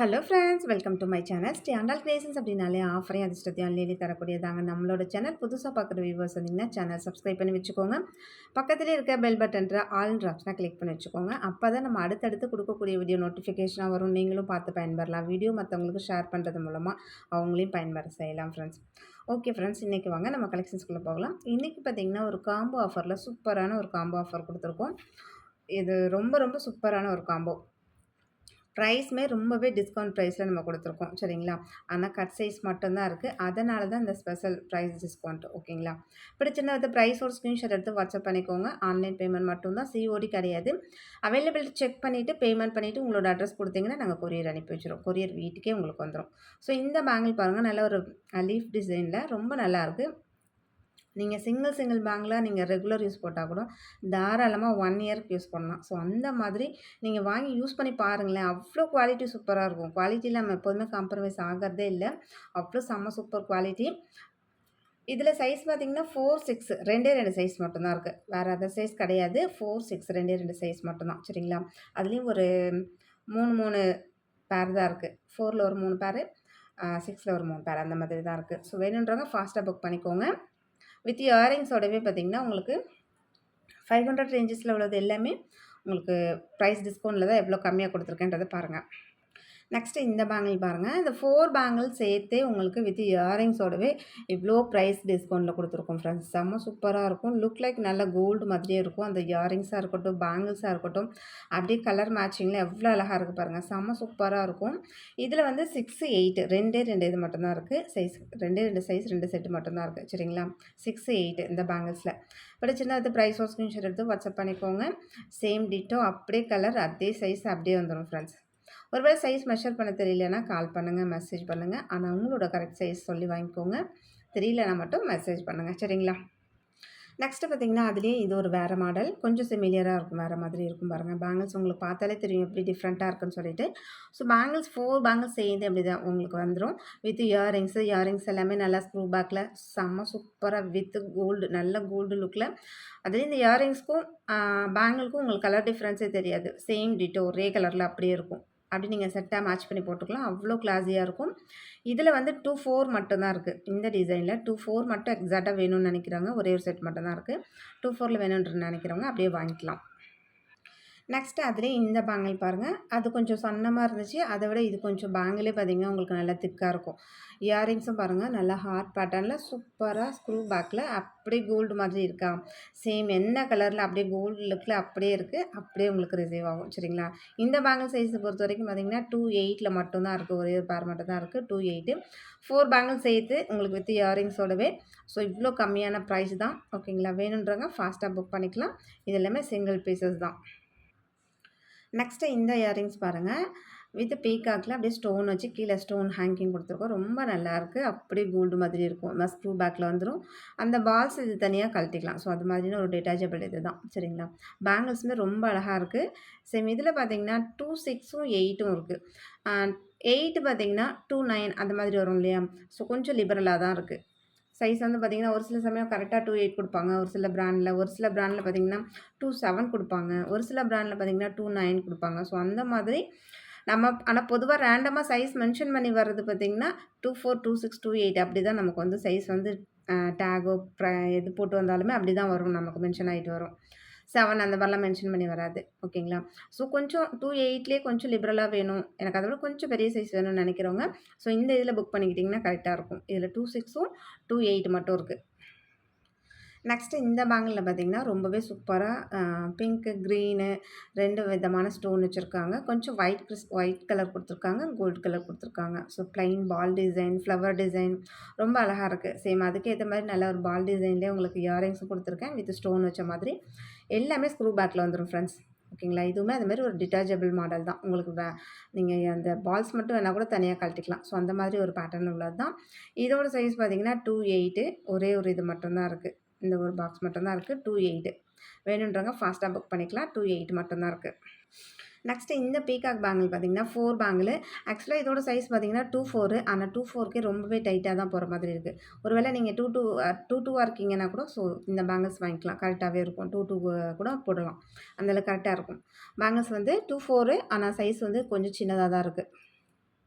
Hello friends, welcome to my channel. Shri Andal creations அப்படின்னாலே ஆஃபரையும் அதிர்ஷ்டத்தையும் அள்ளி தரக்கூடியதாங்க நம்மளோட சேனல். புதுசாக பார்க்குற வியூவர்ஸ் வந்தீங்கன்னா சேனல் சப்ஸ்கிரைப் பண்ணி வச்சுக்கோங்க. பக்கத்துலேயே இருக்க பெல் பட்டன்ற ஆல்ன்ற ஆப்ஷனை கிளிக் பண்ணி வச்சுக்கோங்க. அப்போ தான் நம்ம அடுத்தடுத்து கொடுக்கக்கூடிய வீடியோ நோட்டிஃபிகேஷனாக வரும். நீங்களும் பார்த்து பயன்பெறலாம். வீடியோ மற்றவங்களுக்கு ஷேர் பண்ணுறது மூலமாக அவங்களையும் பயன்பெற செய்யலாம் ஃப்ரெண்ட்ஸ். ஓகே ஃப்ரெண்ட்ஸ், இன்றைக்கி வாங்க நம்ம கலெக்ஷன்ஸ்குள்ளே போகலாம். இன்றைக்கி பார்த்திங்கன்னா ஒரு காம்போ ஆஃபரில் சூப்பரான ஒரு காம்போ ஆஃபர் கொடுத்துருக்கோம். இது ரொம்ப ரொம்ப சூப்பரான ஒரு காம்போ. ப்ரைஸுமே ரொம்பவே டிஸ்கவுண்ட் ப்ரைஸில் நம்ம கொடுத்துருக்கோம் சரிங்களா. ஆனால் கட் சைஸ் மட்டும்தான் இருக்குது. அதனால தான் இந்த ஸ்பெஷல் ப்ரைஸ் டிஸ்கவுண்ட். ஓகேங்களா. பிடிச்சிருந்தா வந்து ப்ரைஸோட ஸ்க்ரீன்ஷாட் எடுத்து வாட்ஸ்அப் பண்ணிக்கோங்க. ஆன்லைன் பேமெண்ட் மட்டும்தான், சிஓடி கிடையாது. அவைலபிலிட்டி செக் பண்ணிவிட்டு பேமெண்ட் பண்ணிவிட்டு உங்களோட அட்ரஸ் கொடுத்தீங்கன்னா நாங்கள் கொரியர் அனுப்பி வச்சுருவோம். கொரியர் வீட்டுக்கே உங்களுக்கு வந்துடும். ஸோ இந்த பேங்கிள் பாருங்கள், நல்ல ஒரு லீஃப் டிசைனில் ரொம்ப நல்லாயிருக்கு. நீங்கள் சிங்கிள் பேங்கில் நீங்கள் ரெகுலர் யூஸ் போட்டால் கூட தாராளமாக 1 இயருக்கு யூஸ் பண்ணலாம். ஸோ அந்த மாதிரி நீங்கள் வாங்கி யூஸ் பண்ணி பாருங்களேன். அவ்வளோ குவாலிட்டி சூப்பராக இருக்கும். குவாலிட்டியில் நம்ம எப்போதுமே காம்ப்ரமைஸ் ஆகிறதே இல்லை. அவ்வளோ செம்ம சூப்பர் குவாலிட்டி. இதில் சைஸ் பார்த்திங்கன்னா 4, 6 2 சைஸ் மட்டும்தான் இருக்குது. வேறு அதர் சைஸ் கிடையாது. 4, 6 2 சைஸ் மட்டும்தான் சரிங்களா. அதுலேயும் ஒரு 3 பேர் தான் இருக்குது. 4ல் ஒரு 3 பேர், 6ல் ஒரு 3 பேர், அந்த மாதிரி தான் இருக்குது. ஸோ வேணுன்றவங்க ஃபாஸ்ட்டாக புக் பண்ணிக்கோங்க. வித் இயரிங்ஸோடவே பார்த்திங்கன்னா உங்களுக்கு 500 ரேஞ்சஸில் உள்ளது எல்லாமே உங்களுக்கு ப்ரைஸ் டிஸ்கவுண்ட்டில் தான் எவ்வளோ கம்மியாக கொடுத்துருக்கேன்றதை பாருங்கள். நெக்ஸ்ட்டு இந்த பேங்கிள் பாருங்கள். இந்த 4 பேங்கிள் சேர்த்தே உங்களுக்கு வித் இயரிங்ஸோடவே இவ்வளோ ப்ரைஸ் டிஸ்கவுண்ட்டில் கொடுத்துருக்கோம் ஃப்ரெண்ட்ஸ். செம்ம சூப்பராக இருக்கும். லுக் லைக் நல்ல கோல்டு மாதிரியே இருக்கும். அந்த இயரிங்ஸாக இருக்கட்டும், பேங்கிள்ஸாக இருக்கட்டும், அப்படியே கலர் மேட்சிங்கில் எவ்வளோ அழகாக இருக்குது பாருங்கள். செம்ம சூப்பராக இருக்கும். இதில் வந்து 6, 8 2 இது மட்டும்தான் இருக்குது. சைஸ் 2 சைஸ் 2 செட்டு மட்டும்தான் இருக்குது சரிங்களா. 6, 8 இந்த பேங்கிள்ஸில் பிடிச்சிருந்தா அது ப்ரைஸோ ஸ்க்ரீன்ஷாட் எடுத்து வாட்ஸ்அப் பண்ணிக்கோங்க. சேம் டிட்டோ அப்படியே கலர் அதே சைஸ் அப்படியே வந்துடும் ஃப்ரெண்ட்ஸ். ஒருவேளை சைஸ் மெஷர் பண்ண தெரியலனா கால் பண்ணுங்கள், மெசேஜ் பண்ணுங்கள். ஆனால் உங்களோட கரெக்ட் சைஸ் சொல்லி வாங்கிக்கோங்க. தெரியலனா மட்டும் மெசேஜ் பண்ணுங்கள் சரிங்களா. நெக்ஸ்ட்டு பார்த்திங்கன்னா அதுலேயே இது ஒரு வேறு மாடல், கொஞ்சம் சிமிலியராக இருக்கும், வேறு மாதிரி இருக்கும் பாருங்கள். பேங்கிள்ஸ் உங்களுக்கு பார்த்தாலே தெரியும் எப்படி டிஃப்ரெண்ட்டாக இருக்குன்னு சொல்லிட்டு. ஸோ பேங்கிள்ஸ் 4 பேங்கிள்ஸ் சேர்ந்து அப்படி தான் உங்களுக்கு வந்துடும். வித் இயரிங்ஸ் எல்லாமே நல்லா ஸ்க்ரூ பேக்கில் செம்ம சூப்பராக வித் கோல்டு, நல்ல கோல்டு லுக்கில். அதுலேயும் இந்த இயரிங்ஸ்க்கும் பேங்கிளுக்கும் உங்களுக்கு கலர் டிஃப்ரென்ஸே தெரியாது. சேம் டிட்டோ ஒரே கலரில் அப்படியே இருக்கும். அப்படி நீங்கள் செட்டாக மேட்ச் பண்ணி போட்டுக்கலாம். அவ்வளோ கிளாஸியாக இருக்கும். இதில் வந்து 2, 4 மட்டும்தான் இருக்குது. இந்த டிசைனில் 2, 4 மட்டும் எக்ஸாக்டாக வேணும்னு நினைக்கிறவங்க ஒரே ஒரு செட் மட்டும்தான் இருக்குது. 2, 4ல் வேணும்னு நினைக்கிறவங்க அப்படியே வாங்கிக்கலாம். நெக்ஸ்ட்டு அதிலே இந்த பேங்கிள் பாருங்கள். அது கொஞ்சம் சன்னமாக இருந்துச்சு. அதை விட இது கொஞ்சம் பேங்கிளே பார்த்திங்கன்னா உங்களுக்கு நல்லா திக்காக இருக்கும். இயரிங்ஸும் பாருங்கள், நல்லா ஹார்ட் பேட்டர்னில் சூப்பராக ஸ்க்ரூ பேக்கில் அப்படியே கோல்டு மாதிரி இருக்கா. சேம் என்ன கலரில் அப்படியே கோல்டு லுக்கில் அப்படியே இருக்குது. அப்படியே உங்களுக்கு ரிசீவ் ஆகும் சரிங்களா. இந்த பேங்கிள் சைஸை பொறுத்த வரைக்கும் பார்த்திங்கன்னா 2, 8ல் மட்டும்தான் இருக்குது. ஒரே ஒரு பேர் மட்டும் தான் இருக்குது. 2, 8 4 பேங்கிள் சேர்த்து உங்களுக்கு வித் இயரிங்ஸோடவே. ஸோ இவ்வளோ கம்மியான ப்ரைஸ் தான். ஓகேங்களா. வேணுன்றவங்க ஃபாஸ்ட்டாக புக் பண்ணிக்கலாம். இது எல்லாமே சிங்கிள் பீசஸ் தான். நெக்ஸ்ட்டு இந்த இயரிங்ஸ் பாருங்கள். வித் பீகாக்கில் அப்படியே ஸ்டோன் வச்சு கீழே ஸ்டோன் ஹேங்கிங் கொடுத்துருக்கோம். ரொம்ப நல்லாயிருக்கு. அப்படியே கோல்டு மாதிரி இருக்கும். ஸ்க்ரூ பேக்கில் வந்துடும். அந்த பால்ஸ் இது தனியாக கழட்டிக்கலாம். ஸோ அது மாதிரியான ஒரு டிட்டாச்சபிள் இது தான் சரிங்களா. பேங்கிள்ஸுமே ரொம்ப அழகாக இருக்குது. சேம் இதில் பார்த்தீங்கன்னா 2, 6ம் 8ம் இருக்குது. 8 பார்த்தீங்கன்னா 2, 9 அந்த மாதிரி வரும் இல்லையா. ஸோ கொஞ்சம் லிபரலாக தான் இருக்குது. சைஸ் வந்து பார்த்திங்கன்னா ஒரு சில சமயம் கரெக்டாக 2, 8 கொடுப்பாங்க. ஒரு சில பிராண்டில் பார்த்திங்கன்னா 2, 7 கொடுப்பாங்க. ஒரு சில பிராண்டில் பார்த்திங்கன்னா 2, 9 கொடுப்பாங்க. ஸோ அந்த மாதிரி நம்ம ஆனால் பொதுவாக ரேண்டமாக சைஸ் மென்ஷன் பண்ணி வர்றது பார்த்திங்கன்னா 2, 4, 2, 6, 2, 8 அப்படி தான் நமக்கு வந்து சைஸ் வந்து டேகோ எது போட்டு வந்தாலுமே அப்படி தான் வரும். நமக்கு மென்ஷன் ஆகிட்டு வரும். 7 அந்த மாதிரிலாம் மென்ஷன் பண்ணி வராது. ஓகேங்களா. ஸோ கொஞ்சம் 2, 8லேயே கொஞ்சம் லிபரலாக வேணும், எனக்கு அதை விட கொஞ்சம் பெரிய சைஸ் வேணும்னு நினைக்கிறவங்க ஸோ இந்த இதில் புக் பண்ணிக்கிட்டிங்கன்னா கரெக்டாக இருக்கும். இதில் 2, 6ம் 2, 8 மட்டும் இருக்குது. நெக்ஸ்ட்டு இந்த பேங்கிளில் பார்த்திங்கன்னா ரொம்பவே சூப்பராக பிங்க்கு, க்ரீனு 2 விதமான ஸ்டோன் வச்சுருக்காங்க. கொஞ்சம் ஒயிட் கலர் கொடுத்துருக்காங்க, கோல்டு கலர் கொடுத்துருக்காங்க. ஸோ ப்ளைன் பால் டிசைன், ஃப்ளவர் டிசைன் ரொம்ப அழகாக இருக்குது. சேம் அதுக்கேற்ற மாதிரி நல்ல ஒரு பால் டிசைன்லேயே உங்களுக்கு இயரிங்ஸும் கொடுத்துருக்கேன் வித் ஸ்டோன் வச்ச மாதிரி. எல்லாமே ஸ்க்ரூ பேக்கில் வந்துடும் ஃப்ரெண்ட்ஸ். ஓகேங்களா. இதுவுமே அதுமாதிரி ஒரு டிட்டாச்சபிள் மாடல் தான். உங்களுக்கு நீங்கள் அந்த பால்ஸ் மட்டும் வேணால் கூட தனியாக கழட்டிக்கலாம். ஸோ அந்த மாதிரி ஒரு பேட்டர்ன் உள்ளது தான். இதோட சைஸ் பார்த்திங்கன்னா 2, 8 ஒரே ஒரு இது மட்டும்தான் இருக்குது. இந்த ஒரு பாக்ஸ் மட்டும்தான் இருக்குது. 2, 8 வேணுன்றவங்க ஃபாஸ்ட்டாக புக் பண்ணிக்கலாம். 2, 8 மட்டும்தான் இருக்குது. நெக்ஸ்ட்டு இந்த பீகாக் பேங்கிள் பார்த்திங்கன்னா 4 பேங்கிள். ஆக்சுவலாக இதோட சைஸ் பார்த்திங்கன்னா 2, 4 ஆனால் 2, 4க்கே ரொம்பவே டைட்டாக தான் போகிற மாதிரி இருக்குது. ஒருவேளை நீங்கள் 2, 2 இருக்கீங்கன்னா கூட ஸோ இந்த பேங்கிள்ஸ் வாங்கிக்கலாம். கரெக்டாகவே இருக்கும். 2, 2 கூட போடலாம். அந்தளவுக்கு கரெக்டாக இருக்கும். பேங்கிள்ஸ் வந்து 2, 4 ஆனால் சைஸ் வந்து கொஞ்சம் சின்னதாக தான் இருக்குது.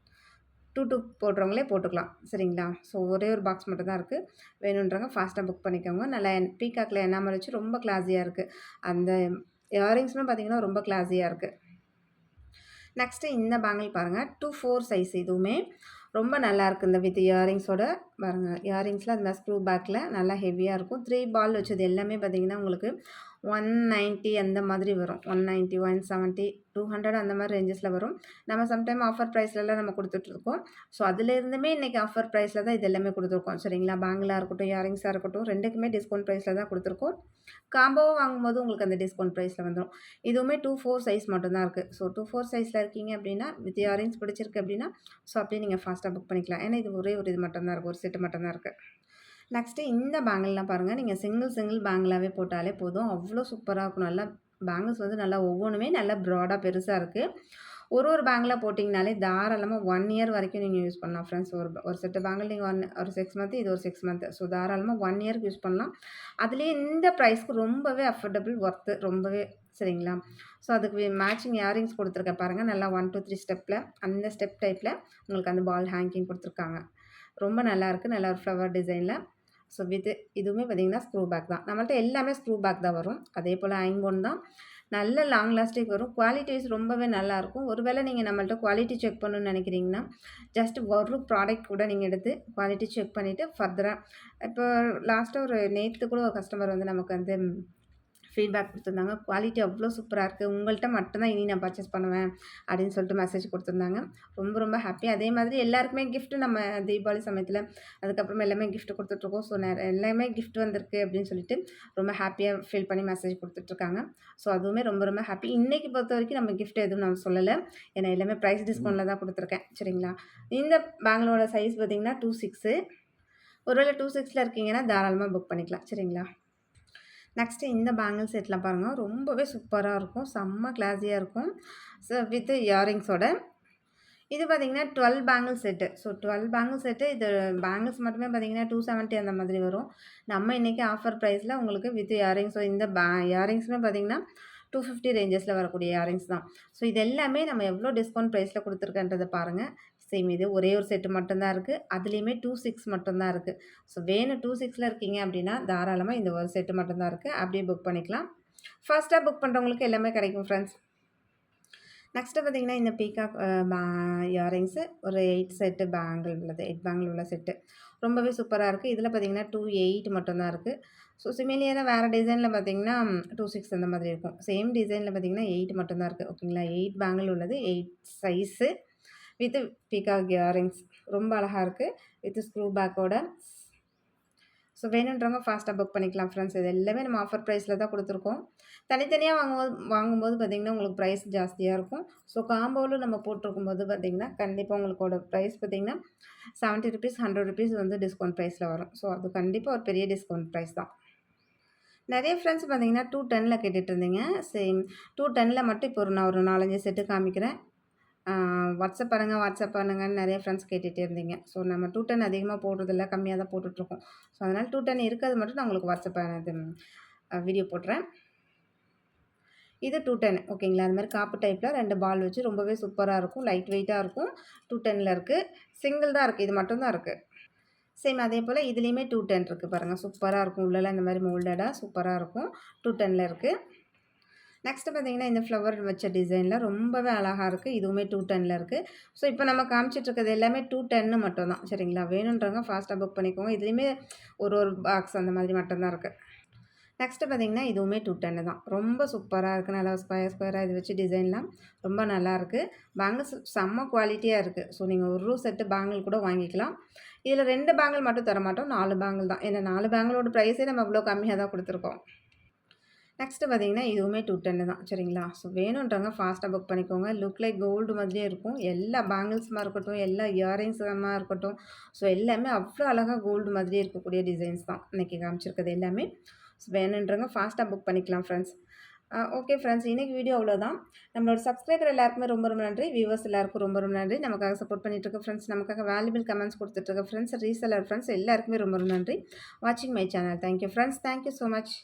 2 போடுறவங்களே போட்டுக்கலாம். சரிங்களா? ஸோ ஒரே ஒரு பாக்ஸ் மட்டும் தான் இருக்குது. வேணுன்றவங்க ஃபாஸ்ட்டாக புக் பண்ணிக்கோங்க. நல்லா பீகாக்கில் எனாமல் வச்சு ரொம்ப கிளாஸியாக இருக்குது. அந்த இயரிங்ஸுமே பார்த்தீங்கன்னா ரொம்ப கிளாஸியாக இருக்குது. நெக்ஸ்ட்டு இந்த பேங்கிள் பாருங்கள். 2, 4 சைஸ் இதுவுமே ரொம்ப நல்லாயிருக்கு. இந்த வித் இயரிங்ஸோட பாருங்கள். இயரிங்ஸில் அது மாதிரி ஸ்க்ரூ பேக்கில் நல்லா ஹெவியாக இருக்கும். 3 பால் வச்சது எல்லாமே பார்த்தீங்கன்னா உங்களுக்கு 190 அந்த மாதிரி வரும். 190, 170, 200 அந்த மாதிரி ரேஞ்சஸில் வரும். நம்ம சம்டைம் ஆஃபர் ப்ரைஸ்லலாம் நம்ம கொடுத்துட்ருக்கோம். ஸோ அதுலேருந்துமே இன்றைக்கி ஆஃபர் ப்ரைஸில் தான் இது எல்லாமே கொடுத்துருக்கோம். சரிங்களா? பேங்கிளாக இருக்கட்டும், இயரிங்ஸாக இருக்கட்டும், 2க்குமே டிஸ்கவுண்ட் ப்ரைஸில் தான் கொடுத்துருக்கோம். காம்போவாக வாங்கும்போது உங்களுக்கு அந்த டிஸ்கவுண்ட் ப்ரைஸில் வந்துடும். இதுவுமே 2, 4 சைஸ் மட்டும்தான் இருக்குது. ஸோ 2, 4 சைஸில் இருக்கீங்க அப்படின்னா வித் இயரிங்ஸ் பிடிச்சிருக்கு அப்படின்னா ஸோ அப்படியே நீங்கள் ஃபாஸ்ட்டாக புக் பண்ணிக்கலாம். ஏன்னா இது ஒரே ஒரு இது மட்டும்தான் இருக்குது. ஒரு செட்டு மட்டும்தான் இருக்குது. நெக்ஸ்ட்டு இந்த பேங்கிள்லாம் பாருங்கள். நீங்கள் சிங்கிள் பேங்கிளாகவே போட்டாலே போதும். அவ்வளோ சூப்பராக இருக்கும். நல்லா பேங்கிள்ஸ் வந்து நல்லா ஒவ்வொன்றுமே நல்லா ப்ராடாக பெருசாக இருக்குது. ஒரு பேங்கில் போட்டிங்கனாலே தாராளமாக 1 இயர் வரைக்கும் நீங்கள் யூஸ் பண்ணலாம் ஃப்ரெண்ட்ஸ். ஒரு செட்டு பேங்கிள் நீங்கள் ஒரு 6 மந்த், இது ஒரு 6 மந்த். ஸோ தாராளமாக 1 இயருக்கு யூஸ் பண்ணலாம். அதுலேயே இந்த ப்ரைஸ்க்கு ரொம்பவே அஃபோர்டபுள், ஒர்த்து ரொம்பவே. சரிங்களா? ஸோ அதுக்கு மேட்சிங் இயரிங்ஸ் கொடுத்துருக்கேன் பாருங்கள். நல்லா 1, 2, 3 ஸ்டெப்பில் அந்த ஸ்டெப் டைப்பில் உங்களுக்கு அந்த பால் ஹேங்கிங் கொடுத்துருக்காங்க. ரொம்ப நல்லாயிருக்கு. நல்லா ஒரு ஃப்ளவர் டிசைனில். ஸோ இதுவுமே பார்த்திங்கன்னா ஸ்க்ரூ பேக் தான். நம்மள்ட்ட எல்லாமே ஸ்க்ரூ பேக் தான் வரும். அதே போல் ஐம்போன் தான். நல்ல லாங் லாஸ்டிக் வரும். குவாலிட்டி வைஸ் ரொம்பவே நல்லாயிருக்கும். ஒருவேளை நீங்கள் நம்மள்ட்ட குவாலிட்டி செக் பண்ணணும்னு நினைக்கிறீங்கன்னா ஜஸ்ட் ஒரு ப்ராடக்ட் கூட நீங்கள் எடுத்து குவாலிட்டி செக் பண்ணிவிட்டு ஃபர்தராக இப்போ லாஸ்ட்டாக ஒரு நேற்று கூட ஒரு கஸ்டமர் வந்து நமக்கு வந்து ஃபீட்பேக் கொடுத்துருந்தாங்க. குவாலிட்டி அவ்வளோ சூப்பராக இருக்குது. உங்கள்கிட்ட மட்டும்தான் இனி நான் பர்ச்சேஸ் பண்ணுவேன் அப்படின்னு சொல்லிட்டு மெசேஜ் கொடுத்துருந்தாங்க. ரொம்ப ஹாப்பி. அதே மாதிரி எல்லாருக்குமே கிஃப்ட்டு நம்ம தீபாவளி சமயத்தில் அதுக்கப்புறமா எல்லாமே கிஃப்ட் கொடுத்துட்ருக்கோம். ஸோ எல்லாமே கிஃப்ட் வந்திருக்கு அப்படின்னு சொல்லிட்டு ரொம்ப ஹாப்பியாக ஃபீல் பண்ணி மெசேஜ் கொடுத்துட்ருக்காங்க. ஸோ அதுவுமே ரொம்ப ஹாப்பி. இன்றைக்கி பொறுத்த வரைக்கும் நம்ம கிஃப்ட் எதுவும் நான் சொல்லலை. ஏன்னா எல்லாமே ப்ரைஸ் டிஸ்கவுண்ட்டில் தான் கொடுத்துருக்கேன். சரிங்களா? இந்த பேங்கிளோட சைஸ் பார்த்திங்கன்னா 2, 6. ஒருவேளை 2, 6ல் இருக்கீங்கன்னா தாராளமாக புக் பண்ணிக்கலாம். சரிங்களா? நெக்ஸ்ட்டு இந்த பேங்கிள் செட்லாம் பாருங்கள். ரொம்பவே சூப்பராக இருக்கும். செம்ம கிளாஸியாக இருக்கும். ஸோ வித் இயரிங்ஸோட இது பார்த்திங்கன்னா 12 bangle set. So 12 bangle set. இது பேங்கிள்ஸ் மட்டுமே பார்த்திங்கன்னா 270 அந்த மாதிரி வரும். நம்ம இன்றைக்கி ஆஃபர் ப்ரைஸில் உங்களுக்கு வித் இயரிங்ஸ். ஸோ இந்த இயரிங்ஸுமே பார்த்திங்கன்னா 250 ரேஞ்சஸில் வரக்கூடிய இயரிங்ஸ் தான். ஸோ இது எல்லாமே நம்ம எவ்வளோ டிஸ்கவுண்ட் ப்ரைஸில் கொடுத்துருக்கன்றதை பாருங்கள். சேம் இது ஒரே ஒரு செட்டு மட்டும்தான் இருக்குது. அதுலேயுமே 2, 6 மட்டும்தான் இருக்குது. ஸோ வேணும் 2, 6ல் இருக்கீங்க அப்படின்னா தாராளமாக இந்த ஒரு செட்டு மட்டும்தான் இருக்குது. அப்படியே புக் பண்ணிக்கலாம். ஃபர்ஸ்ட்டாக புக் பண்ணுறவங்களுக்கு எல்லாமே கிடைக்கும் ஃப்ரெண்ட்ஸ். நெக்ஸ்ட்டு பார்த்திங்கன்னா இந்த பீகாக் இயரிங்ஸு ஒரு 8 செட்டு பேங்கிள் உள்ளது. 8 பேங்கிள் உள்ள செட்டு ரொம்பவே சூப்பராக இருக்குது. இதில் பார்த்திங்கன்னா 2, 8 மட்டும்தான் இருக்குது. ஸோ சிமிலியராக வேறு டிசைனில் பார்த்திங்கன்னா 2, 6 அந்த மாதிரி இருக்கும். சேம் டிசைனில் பார்த்திங்கன்னா 8 மட்டும்தான் இருக்குது. ஓகேங்களா? 8 பேங்கிள் உள்ளது. 8 சைஸு வித் பீகாக் இயரிங்ஸ் ரொம்ப அழகாக இருக்குது. வித் ஸ்க்ரூ பேக்கோட. ஸோ வேணுன்றவங்க ஃபாஸ்ட்டாக புக் பண்ணிக்கலாம் ஃப்ரெண்ட்ஸ். இது எல்லாமே நம்ம ஆஃபர் ப்ரைஸில் தான் கொடுத்துருக்கோம். தனித்தனியாக வாங்கும்போது பார்த்திங்கன்னா உங்களுக்கு ப்ரைஸ் ஜாஸ்தியாக இருக்கும். ஸோ காம்போவில் நம்ம போட்டிருக்கும்போது பார்த்திங்கன்னா கண்டிப்பாக உங்களுக்கோட ப்ரைஸ் பார்த்திங்கன்னா 70 ருபீஸ், 100 ருபீஸ் வந்து டிஸ்கவுண்ட் ப்ரைஸில் வரும். ஸோ அது கண்டிப்பாக ஒரு பெரிய டிஸ்கவுண்ட் ப்ரைஸ் தான். நிறைய ஃப்ரெண்ட்ஸ் பார்த்திங்கன்னா 210ல் கேட்டுட்டு இருந்தீங்க. சேம் 210ல் மட்டும் இப்போ நான் ஒரு 4, 5 செட்டு காமிக்கிறேன். வாட்ஸ்அப் பண்ணுங்கன்னு நிறைய ஃப்ரெண்ட்ஸ் கேட்டுகிட்டே இருந்தீங்க. ஸோ நம்ம 210 அதிகமாக போடுறதில்ல, கம்மியாக தான் போட்டுட்ருக்கோம். ஸோ அதனால் 210 இருக்கிறது மட்டும் நான் உங்களுக்கு வாட்ஸ்அப் வீடியோ போடுறேன். இது 210 ஓகேங்களா? அது மாதிரி காப்பு டைப்பில் 2 பால் வச்சு ரொம்பவே சூப்பராக இருக்கும். லைட் வெயிட்டாக இருக்கும். 210ல் இருக்குது. சிங்கிள் தான் இருக்குது. இது மட்டும் தான் இருக்குது. சேம் அதே போல் இதுலேயுமே 210 இருக்குது பாருங்கள். சூப்பராக இருக்கும். உள்ளெல்லாம் இந்த மாதிரி மோல்டடாக சூப்பராக இருக்கும். 210ல் இருக்குது. நெக்ஸ்ட்டு பார்த்திங்கன்னா இந்த ஃப்ளவர் வச்ச டிசைனில் ரொம்பவே அழகாக இருக்குது. இதுவுமே 210ல் இருக்குது. ஸோ இப்போ நம்ம காமிச்சிட்ருக்கிறது எல்லாமே 210 மட்டும் தான். சரிங்களா? வேணுன்றவங்க ஃபாஸ்ட்டாக புக் பண்ணிக்கோங்க. இதுலேயுமே ஒரு பாக்ஸ் அந்த மாதிரி மட்டும்தான் இருக்குது. நெக்ஸ்ட்டு பார்த்திங்கன்னா இதுவுமே 210 தான். ரொம்ப சூப்பராக இருக்குது. நல்லா ஸ்கொயராக இது வச்சு டிசைன்லாம் ரொம்ப நல்லாயிருக்கு. பேங்கிள்ஸ் செம்ம குவாலிட்டியாக இருக்குது. ஸோ நீங்கள் ஒரு செட்டு பேங்கிள் கூட வாங்கிக்கலாம். இதில் 2 பேங்கிள் மட்டும் தர மாட்டோம். 4 பேங்கிள் தான். ஏன்னா 4 பேங்கிளோட ப்ரைஸே நம்ம இவ்வளோ கம்மியாக தான் கொடுத்துருக்கோம். நெக்ஸ்ட்டு பார்த்திங்கன்னா இதுவுமே 210 தான். சரிங்களா? ஸோ வேணுன்றவங்க ஃபாஸ்ட்டாக புக் பண்ணிக்கோங்க. லுக் லைக் கோல்டு மாதிரியே இருக்கும். எல்லா பேங்கிள்ஸுமாக இருக்கட்டும், எல்லா இயரிங்ஸுமாக இருக்கட்டும். ஸோ எல்லாமே அவ்வளோ அழகாக கோல்டு மாதிரியே இருக்கக்கூடிய டிசைன்ஸ் தான் இன்றைக்கி காமிச்சிருக்கிறது எல்லாமே. ஸோ வேணுன்றவங்க ஃபாஸ்ட்டாக புக் பண்ணிக்கலாம் ஃப்ரெண்ட்ஸ். ஓகே ஃப்ரெண்ட்ஸ், இன்றைக்கி வீடியோ அவ்வளோதான். நம்மளோட சப்ஸ்கிரைபர் எல்லாருக்குமே ரொம்ப நன்றி. வியூவர்ஸ் எல்லாருக்கும் ரொம்ப நன்றி. நமக்காக சப்போர்ட் பண்ணிட்டுருக்க ஃப்ரெண்ட்ஸ், நமக்காக வேல்யூபிள் கமெண்ட்ஸ் கொடுத்துட்ருக்க ஃப்ரெண்ட்ஸ், ரீசெல்லர் ஃப்ரெண்ட்ஸ் எல்லாருக்குமே ரொம்ப நன்றி. வாட்சிங் my channel. Thank you friends. Thank you so much.